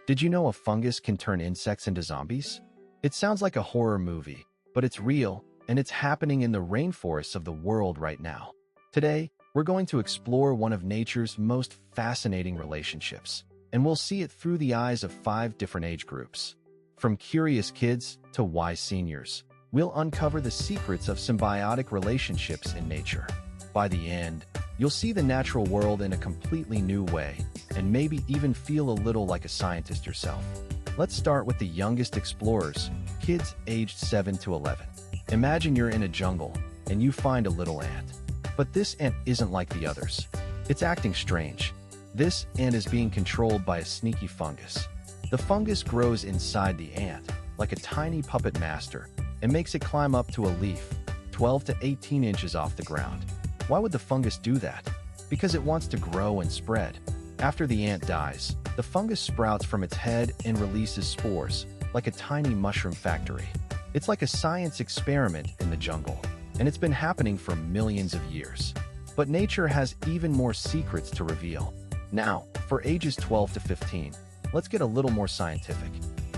Did you know a fungus can turn insects into zombies? It sounds like a horror movie, but it's real, and it's happening in the rainforests of the world right now. Today, we're going to explore one of nature's most fascinating relationships, and we'll see it through the eyes of 5 different age groups. From curious kids to wise seniors, we'll uncover the secrets of symbiotic relationships in nature. By the end, you'll see the natural world in a completely new way, and maybe even feel a little like a scientist yourself. Let's start with the youngest explorers, kids aged 7 to 11. Imagine you're in a jungle, and you find a little ant. But this ant isn't like the others. It's acting strange. This ant is being controlled by a sneaky fungus. The fungus grows inside the ant, like a tiny puppet master, and makes it climb up to a leaf, 12 to 18 inches off the ground. Why would the fungus do that? Because it wants to grow and spread. After the ant dies, the fungus sprouts from its head and releases spores, like a tiny mushroom factory. It's like a science experiment in the jungle, and it's been happening for millions of years. But nature has even more secrets to reveal. Now, for ages 12 to 15, let's get a little more scientific.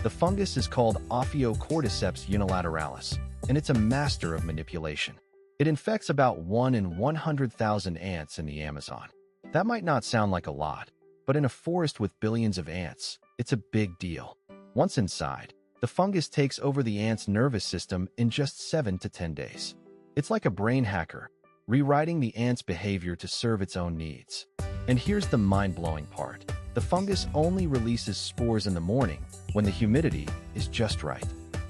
The fungus is called Ophiocordyceps unilateralis, and it's a master of manipulation. It infects about 1 in 100,000 ants in the Amazon. That might not sound like a lot, but in a forest with billions of ants, it's a big deal. Once inside, the fungus takes over the ant's nervous system in just 7 to 10 days. It's like a brain hacker, rewriting the ant's behavior to serve its own needs. And here's the mind-blowing part. The fungus only releases spores in the morning, when the humidity is just right.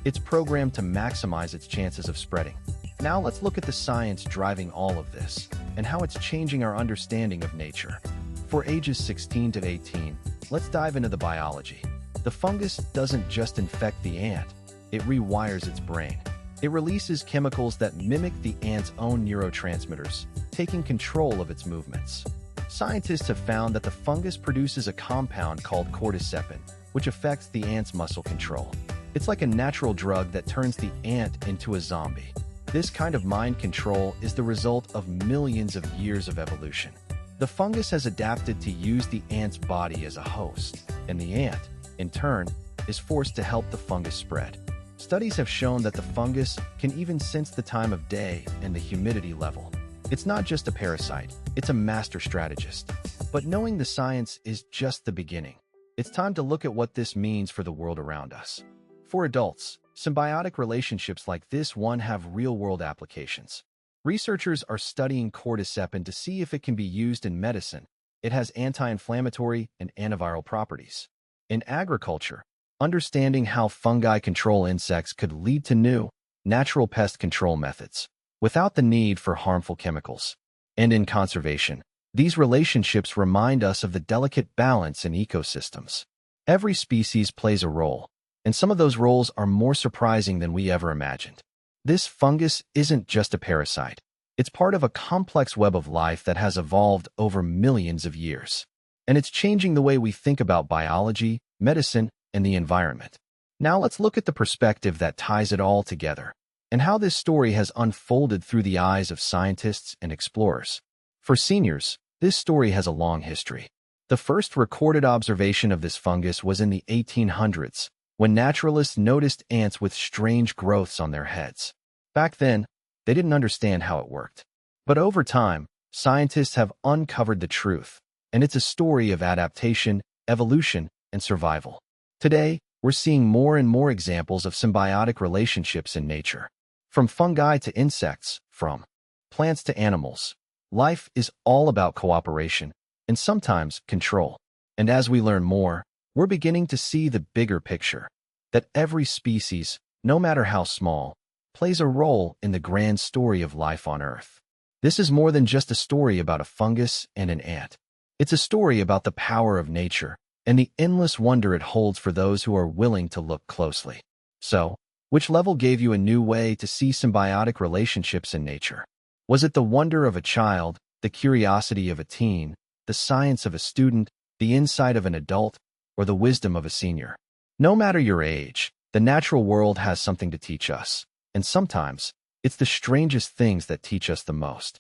It's programmed to maximize its chances of spreading. Now let's look at the science driving all of this, and how it's changing our understanding of nature. For ages 16 to 18, let's dive into the biology. The fungus doesn't just infect the ant, it rewires its brain. It releases chemicals that mimic the ant's own neurotransmitters, taking control of its movements. Scientists have found that the fungus produces a compound called cordycepin, which affects the ant's muscle control. It's like a natural drug that turns the ant into a zombie. This kind of mind control is the result of millions of years of evolution. The fungus has adapted to use the ant's body as a host, and the ant, in turn, is forced to help the fungus spread. Studies have shown that the fungus can even sense the time of day and the humidity level. It's not just a parasite, it's a master strategist. But knowing the science is just the beginning. It's time to look at what this means for the world around us. For adults, symbiotic relationships like this one have real-world applications. Researchers are studying cordycepin to see if it can be used in medicine. It has anti-inflammatory and antiviral properties. In agriculture, understanding how fungi control insects could lead to new, natural pest control methods, without the need for harmful chemicals. And in conservation, these relationships remind us of the delicate balance in ecosystems. Every species plays a role, and some of those roles are more surprising than we ever imagined. This fungus isn't just a parasite. It's part of a complex web of life that has evolved over millions of years. And it's changing the way we think about biology, medicine, and the environment. Now let's look at the perspective that ties it all together, and how this story has unfolded through the eyes of scientists and explorers. For seniors, this story has a long history. The first recorded observation of this fungus was in the 1800s, when naturalists noticed ants with strange growths on their heads. Back then, they didn't understand how it worked. But over time, scientists have uncovered the truth, and it's a story of adaptation, evolution, and survival. Today, we're seeing more and more examples of symbiotic relationships in nature. From fungi to insects, from plants to animals, life is all about cooperation and sometimes control. And as we learn more, we're beginning to see the bigger picture, that every species, no matter how small, plays a role in the grand story of life on Earth. This is more than just a story about a fungus and an ant. It's a story about the power of nature and the endless wonder it holds for those who are willing to look closely. So, which level gave you a new way to see symbiotic relationships in nature? Was it the wonder of a child, the curiosity of a teen, the science of a student, the insight of an adult, or the wisdom of a senior? No matter your age, the natural world has something to teach us, and sometimes, it's the strangest things that teach us the most.